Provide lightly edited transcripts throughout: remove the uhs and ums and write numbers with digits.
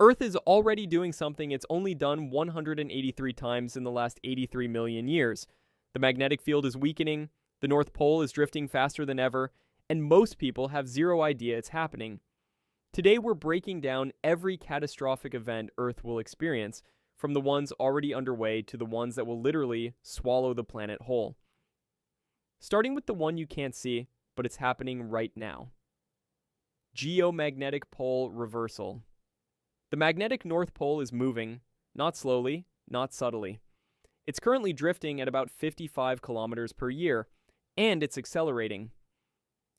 Earth is already doing something it's only done 183 times in the last 83 million years. The magnetic field is weakening, the North Pole is drifting faster than ever, and most people have zero idea it's happening. Today we're breaking down every catastrophic event Earth will experience, from the ones already underway to the ones that will literally swallow the planet whole. Starting with the one you can't see, but it's happening right now. Geomagnetic pole reversal. The magnetic North Pole is moving, not slowly, not subtly. It's currently drifting at about 55 kilometers per year, and it's accelerating.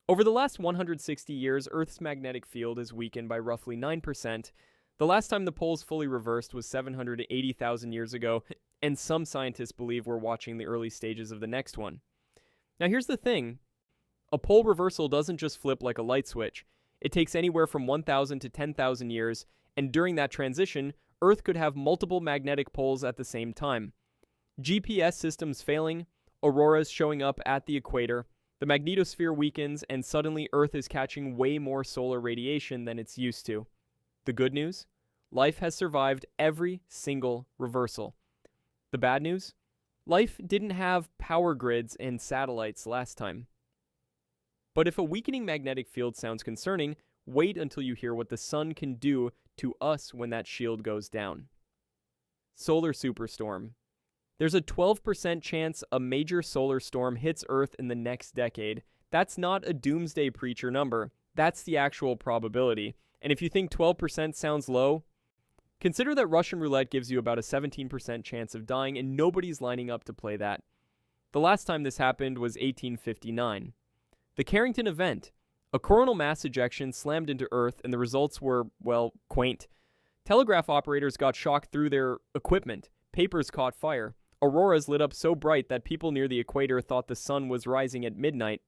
Over the last 160 years, Earth's magnetic field has weakened by roughly 9%. The last time the poles fully reversed was 780,000 years ago, and some scientists believe we're watching the early stages of the next one. Now here's the thing. A pole reversal doesn't just flip like a light switch. It takes anywhere from 1,000 to 10,000 years, and during that transition, Earth could have multiple magnetic poles at the same time. GPS systems failing, auroras showing up at the equator, the magnetosphere weakens, and suddenly Earth is catching way more solar radiation than it's used to. The good news? Life has survived every single reversal. The bad news? Life didn't have power grids and satellites last time. But if a weakening magnetic field sounds concerning, wait until you hear what the sun can do to us when that shield goes down. Solar superstorm. There's a 12% chance a major solar storm hits Earth in the next decade. That's not a doomsday preacher number. That's the actual probability. And if you think 12% sounds low, consider that Russian roulette gives you about a 17% chance of dying, and nobody's lining up to play that. The last time this happened was 1859. The Carrington event. A coronal mass ejection slammed into Earth, and the results were, well, quaint. Telegraph operators got shocked through their equipment. Papers caught fire. Auroras lit up so bright that people near the equator thought the sun was rising at midnight.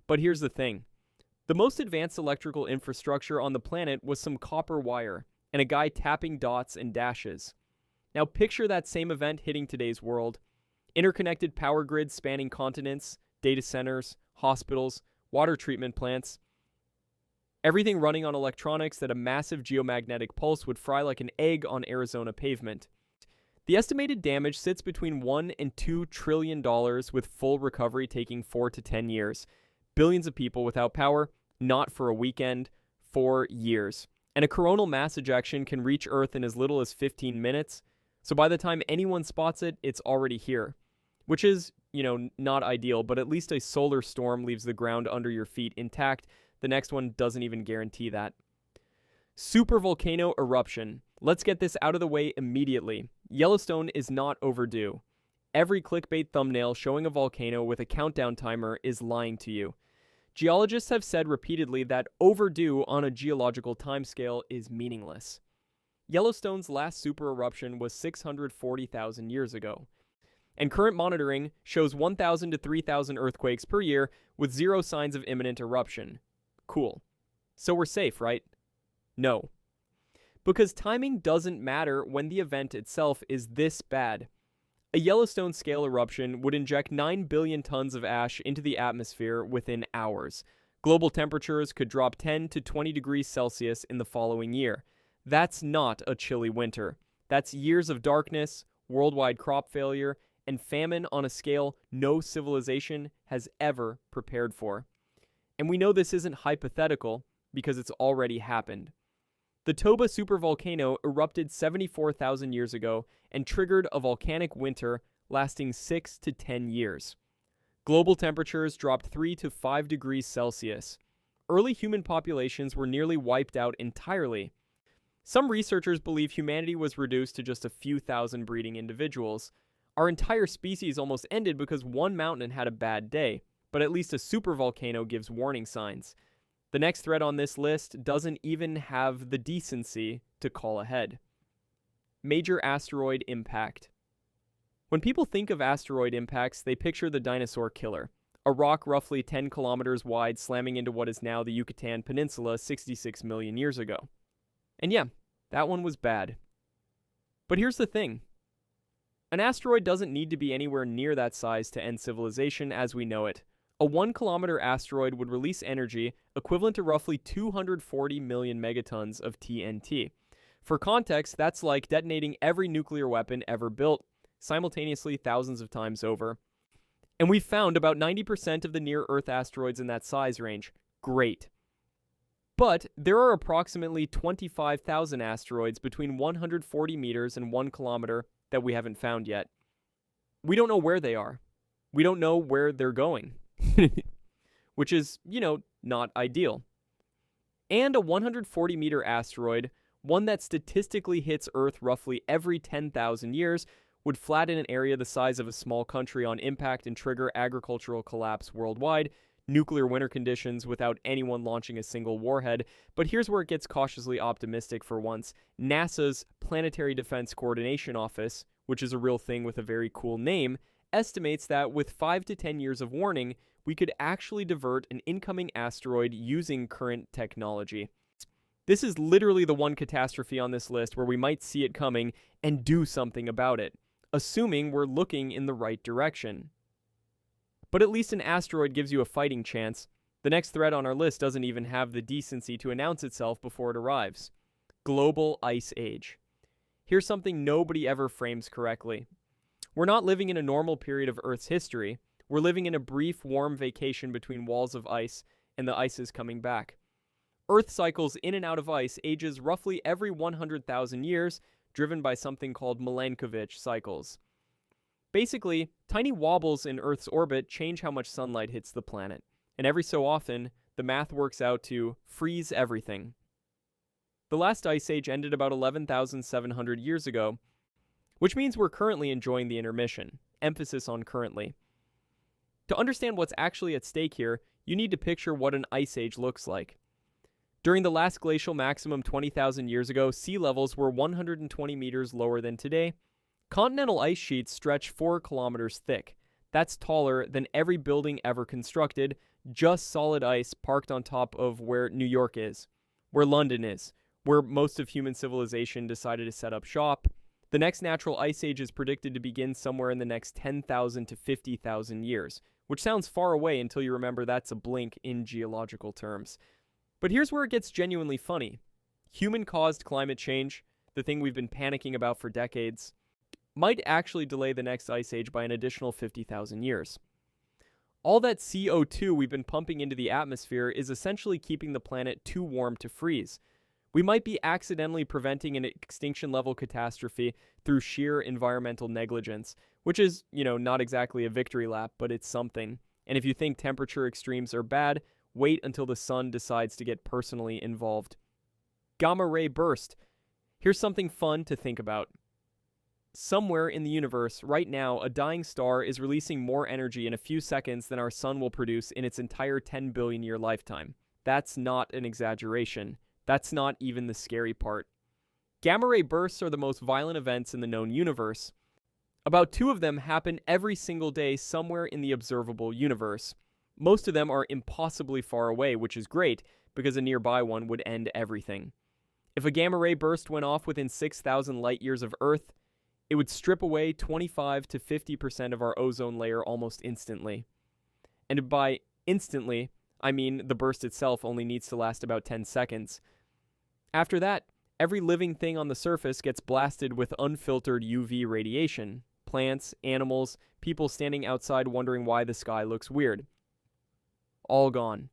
But here's the thing. The most advanced electrical infrastructure on the planet was some copper wire, and a guy tapping dots and dashes. Now picture that same event hitting today's world. Interconnected power grids spanning continents, data centers, hospitals, water treatment plants. Everything running on electronics that a massive geomagnetic pulse would fry like an egg on Arizona pavement. The estimated damage sits between $1 and $2 trillion, with full recovery taking 4 to 10 years. Billions of people without power, not for a weekend, for years. And a coronal mass ejection can reach Earth in as little as 15 minutes, so by the time anyone spots it, it's already here. Which is, not ideal, but at least a solar storm leaves the ground under your feet intact. The next one doesn't even guarantee that. Supervolcano eruption. Let's get this out of the way immediately. Yellowstone is not overdue. Every clickbait thumbnail showing a volcano with a countdown timer is lying to you. Geologists have said repeatedly that overdue on a geological timescale is meaningless. Yellowstone's last super eruption was 640,000 years ago. And current monitoring shows 1,000 to 3,000 earthquakes per year with zero signs of imminent eruption. Cool. So we're safe, right? No. Because timing doesn't matter when the event itself is this bad. A Yellowstone-scale eruption would inject 9 billion tons of ash into the atmosphere within hours. Global temperatures could drop 10 to 20 degrees Celsius in the following year. That's not a chilly winter. That's years of darkness, worldwide crop failure, and famine on a scale no civilization has ever prepared for. And we know this isn't hypothetical because it's already happened. The Toba supervolcano erupted 74,000 years ago and triggered a volcanic winter lasting 6 to 10 years. Global temperatures dropped 3 to 5 degrees Celsius. Early human populations were nearly wiped out entirely. Some researchers believe humanity was reduced to just a few thousand breeding individuals. Our entire species almost ended because one mountain had a bad day, but at least a supervolcano gives warning signs. The next threat on this list doesn't even have the decency to call ahead. Major asteroid impact. When people think of asteroid impacts, they picture the dinosaur killer, a rock roughly 10 kilometers wide slamming into what is now the Yucatan Peninsula 66 million years ago. And yeah, that one was bad. But here's the thing. An asteroid doesn't need to be anywhere near that size to end civilization as we know it. A 1-kilometer asteroid would release energy equivalent to roughly 240 million megatons of TNT. For context, that's like detonating every nuclear weapon ever built, simultaneously thousands of times over. And we've found about 90% of the near-Earth asteroids in that size range. Great. But there are approximately 25,000 asteroids between 140 meters and 1 kilometer that we haven't found yet. We don't know where they are. We don't know where they're going. Which is, not ideal. And a 140-meter asteroid, one that statistically hits Earth roughly every 10,000 years, would flatten an area the size of a small country on impact and trigger agricultural collapse worldwide, nuclear winter conditions without anyone launching a single warhead. But here's where it gets cautiously optimistic for once. NASA's Planetary Defense Coordination Office, which is a real thing with a very cool name, estimates that with 5 to 10 years of warning, we could actually divert an incoming asteroid using current technology. This is literally the one catastrophe on this list where we might see it coming and do something about it, assuming we're looking in the right direction. But at least an asteroid gives you a fighting chance. The next threat on our list doesn't even have the decency to announce itself before it arrives. Global Ice Age. Here's something nobody ever frames correctly. We're not living in a normal period of Earth's history. We're living in a brief, warm vacation between walls of ice, and the ice is coming back. Earth cycles in and out of ice ages roughly every 100,000 years, driven by something called Milankovitch cycles. Basically, tiny wobbles in Earth's orbit change how much sunlight hits the planet, and every so often, the math works out to freeze everything. The last ice age ended about 11,700 years ago, which means we're currently enjoying the intermission. Emphasis on currently. To understand what's actually at stake here, you need to picture what an ice age looks like. During the last glacial maximum 20,000 years ago, sea levels were 120 meters lower than today. Continental ice sheets stretch 4 kilometers thick. That's taller than every building ever constructed, just solid ice parked on top of where New York is, where London is, where most of human civilization decided to set up shop. The next natural ice age is predicted to begin somewhere in the next 10,000 to 50,000 years, which sounds far away until you remember that's a blink in geological terms. But here's where it gets genuinely funny. Human-caused climate change, the thing we've been panicking about for decades, might actually delay the next ice age by an additional 50,000 years. All that CO2 we've been pumping into the atmosphere is essentially keeping the planet too warm to freeze. We might be accidentally preventing an extinction-level catastrophe through sheer environmental negligence, which is, not exactly a victory lap, but it's something. And if you think temperature extremes are bad, wait until the sun decides to get personally involved. Gamma ray burst. Here's something fun to think about. Somewhere in the universe, right now, a dying star is releasing more energy in a few seconds than our sun will produce in its entire 10 billion year lifetime. That's not an exaggeration. That's not even the scary part. Gamma ray bursts are the most violent events in the known universe. About 2 of them happen every single day somewhere in the observable universe. Most of them are impossibly far away, which is great, because a nearby one would end everything. If a gamma ray burst went off within 6,000 light years of Earth, it would strip away 25 to 50% of our ozone layer almost instantly. And by instantly, I mean the burst itself only needs to last about 10 seconds. After that, every living thing on the surface gets blasted with unfiltered UV radiation. Plants, animals, people standing outside wondering why the sky looks weird. All gone.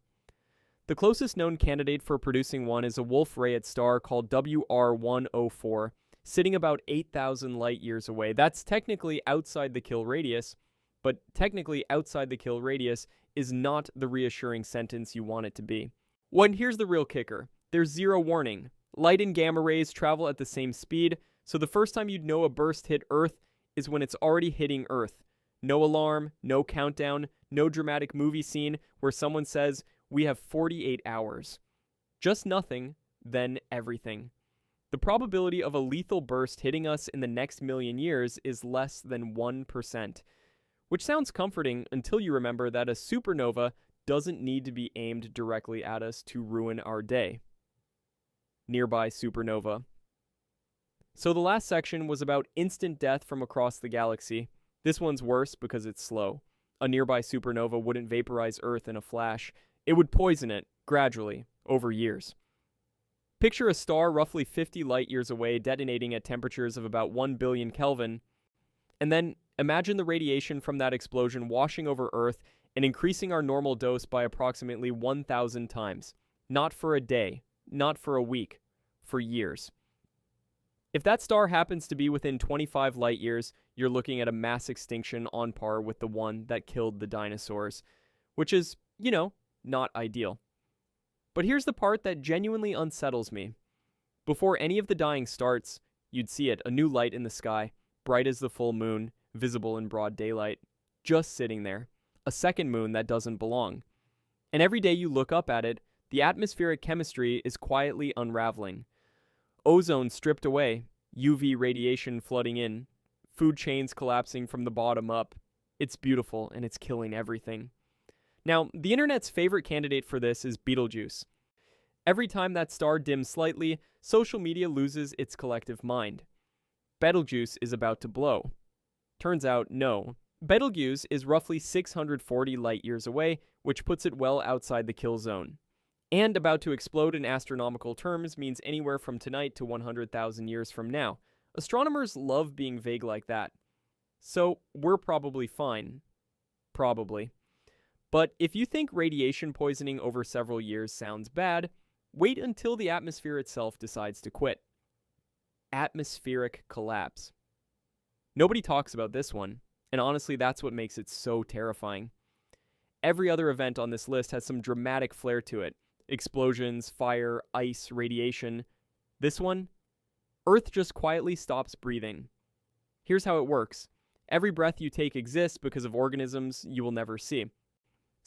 The closest known candidate for producing one is a Wolf-Rayet star called WR104, sitting about 8,000 light years away. That's technically outside the kill radius, but technically outside the kill radius is not the reassuring sentence you want it to be. Well, and here's the real kicker. There's zero warning. Light and gamma rays travel at the same speed, so the first time you'd know a burst hit Earth is when it's already hitting Earth. No alarm, no countdown, no dramatic movie scene where someone says, "We have 48 hours." Just nothing, then everything. The probability of a lethal burst hitting us in the next million years is less than 1%, which sounds comforting until you remember that a supernova doesn't need to be aimed directly at us to ruin our day. Nearby supernova. So the last section was about instant death from across the galaxy. This one's worse because it's slow. A nearby supernova wouldn't vaporize Earth in a flash. It would poison it, gradually, over years. Picture a star roughly 50 light years away detonating at temperatures of about 1 billion Kelvin, and then imagine the radiation from that explosion washing over Earth and increasing our normal dose by approximately 1,000 times. Not for a day, not for a week, for years. If that star happens to be within 25 light years, you're looking at a mass extinction on par with the one that killed the dinosaurs, which is, not ideal. But here's the part that genuinely unsettles me. Before any of the dying starts, you'd see it, a new light in the sky, bright as the full moon, visible in broad daylight, just sitting there, a second moon that doesn't belong. And every day you look up at it, the atmospheric chemistry is quietly unraveling. Ozone stripped away, UV radiation flooding in, food chains collapsing from the bottom up. It's beautiful and it's killing everything. Now, the internet's favorite candidate for this is Betelgeuse. Every time that star dims slightly, social media loses its collective mind. Betelgeuse is about to blow. Turns out, no. Betelgeuse is roughly 640 light years away, which puts it well outside the kill zone. And about to explode in astronomical terms means anywhere from tonight to 100,000 years from now. Astronomers love being vague like that. So, we're probably fine. Probably. But if you think radiation poisoning over several years sounds bad, wait until the atmosphere itself decides to quit. Atmospheric collapse. Nobody talks about this one, and honestly that's what makes it so terrifying. Every other event on this list has some dramatic flair to it. Explosions, fire, ice, radiation. This one? Earth just quietly stops breathing. Here's how it works. Every breath you take exists because of organisms you will never see.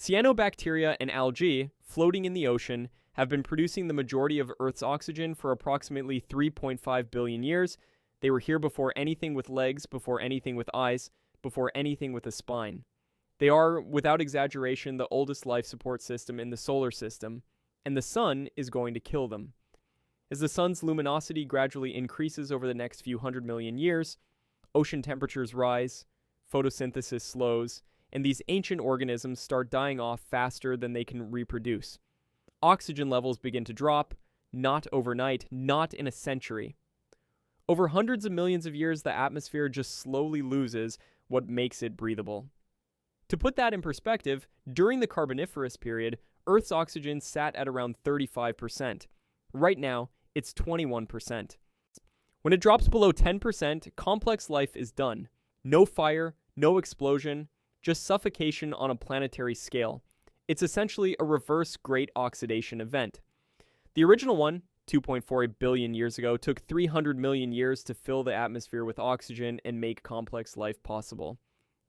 Cyanobacteria and algae, floating in the ocean, have been producing the majority of Earth's oxygen for approximately 3.5 billion years. They were here before anything with legs, before anything with eyes, before anything with a spine. They are, without exaggeration, the oldest life support system in the solar system, and the sun is going to kill them. As the sun's luminosity gradually increases over the next few 100 million years, ocean temperatures rise, photosynthesis slows, and these ancient organisms start dying off faster than they can reproduce. Oxygen levels begin to drop, not overnight, not in a century. Over hundreds of millions of years, the atmosphere just slowly loses what makes it breathable. To put that in perspective, during the Carboniferous period, Earth's oxygen sat at around 35%. Right now, it's 21%. When it drops below 10%, complex life is done. No fire, no explosion, just suffocation on a planetary scale. It's essentially a reverse great oxidation event. The original one, 2.4 billion years ago, took 300 million years to fill the atmosphere with oxygen and make complex life possible.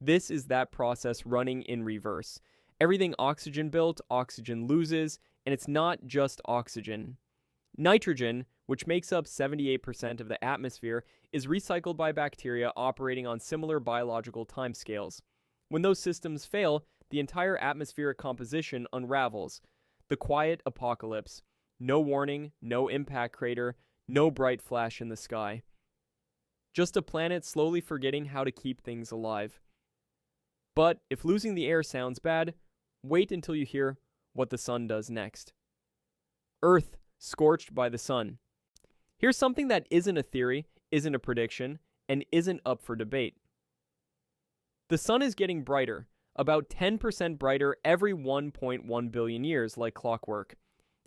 This is that process running in reverse. Everything oxygen built, oxygen loses, and it's not just oxygen. Nitrogen, which makes up 78% of the atmosphere, is recycled by bacteria operating on similar biological timescales. When those systems fail, the entire atmospheric composition unravels. The quiet apocalypse. No warning, no impact crater, no bright flash in the sky. Just a planet slowly forgetting how to keep things alive. But if losing the air sounds bad, wait until you hear what the sun does next. Earth scorched by the sun. Here's something that isn't a theory, isn't a prediction, and isn't up for debate. The sun is getting brighter, about 10% brighter every 1.1 billion years, like clockwork.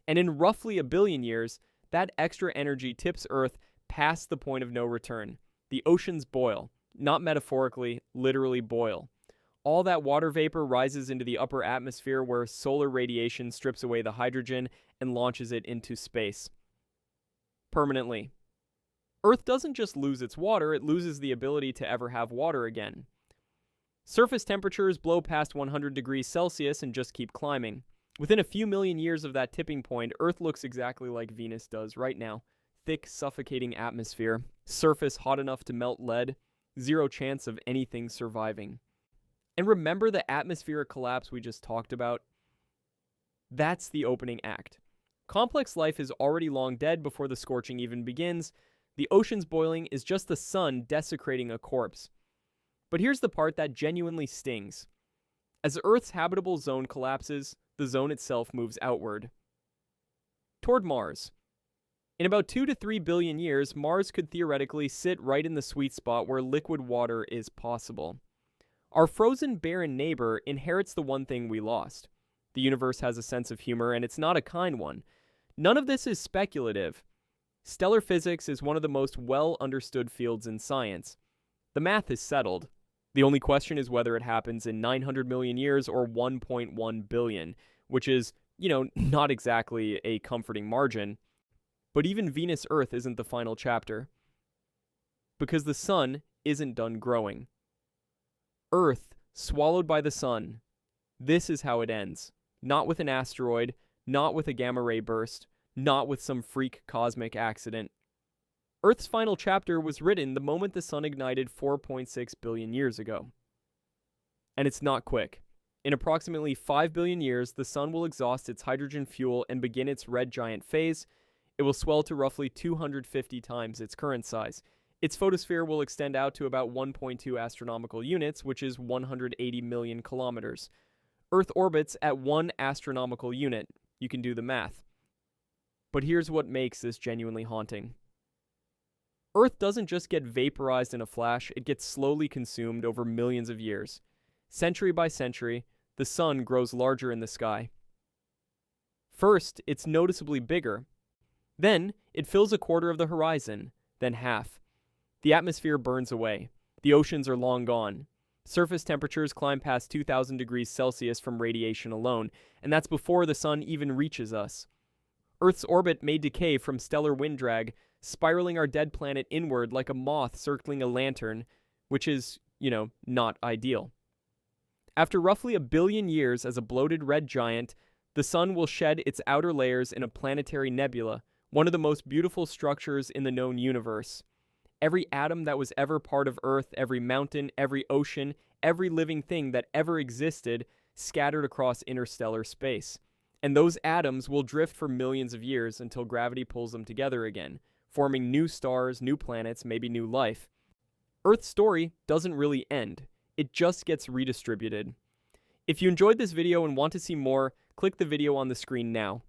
And in roughly a billion years, that extra energy tips Earth past the point of no return. The oceans boil, not metaphorically, literally boil. All that water vapor rises into the upper atmosphere where solar radiation strips away the hydrogen and launches it into space. Permanently. Earth doesn't just lose its water, it loses the ability to ever have water again. Surface temperatures blow past 100 degrees Celsius and just keep climbing. Within a few million years of that tipping point, Earth looks exactly like Venus does right now. Thick, suffocating atmosphere, surface hot enough to melt lead, zero chance of anything surviving. And remember the atmospheric collapse we just talked about? That's the opening act. Complex life is already long dead before the scorching even begins. The ocean's boiling is just the sun desecrating a corpse. But here's the part that genuinely stings. As Earth's habitable zone collapses, the zone itself moves outward. Toward Mars. In about 2 to 3 billion years, Mars could theoretically sit right in the sweet spot where liquid water is possible. Our frozen, barren neighbor inherits the one thing we lost. The universe has a sense of humor, and it's not a kind one. None of this is speculative. Stellar physics is one of the most well-understood fields in science. The math is settled. The only question is whether it happens in 900 million years or 1.1 billion, which is, not exactly a comforting margin. But even Venus Earth isn't the final chapter, because the sun isn't done growing. Earth, swallowed by the sun. This is how it ends. Not with an asteroid, not with a gamma-ray burst, not with some freak cosmic accident. Earth's final chapter was written the moment the sun ignited 4.6 billion years ago. And it's not quick. In approximately 5 billion years, the sun will exhaust its hydrogen fuel and begin its red giant phase. It will swell to roughly 250 times its current size. Its photosphere will extend out to about 1.2 astronomical units, which is 180 million kilometers. Earth orbits at 1 astronomical unit. You can do the math. But here's what makes this genuinely haunting. Earth doesn't just get vaporized in a flash, it gets slowly consumed over millions of years. Century by century, the sun grows larger in the sky. First, it's noticeably bigger. Then, it fills a quarter of the horizon, then half. The atmosphere burns away. The oceans are long gone. Surface temperatures climb past 2,000 degrees Celsius from radiation alone, and that's before the sun even reaches us. Earth's orbit may decay from stellar wind drag, spiraling our dead planet inward like a moth circling a lantern, which is, not ideal. After roughly 1 billion years as a bloated red giant, the sun will shed its outer layers in a planetary nebula, one of the most beautiful structures in the known universe. Every atom that was ever part of Earth, every mountain, every ocean, every living thing that ever existed, scattered across interstellar space. And those atoms will drift for millions of years until gravity pulls them together again, forming new stars, new planets, maybe new life. Earth's story doesn't really end. It just gets redistributed. If you enjoyed this video and want to see more, click the video on the screen now.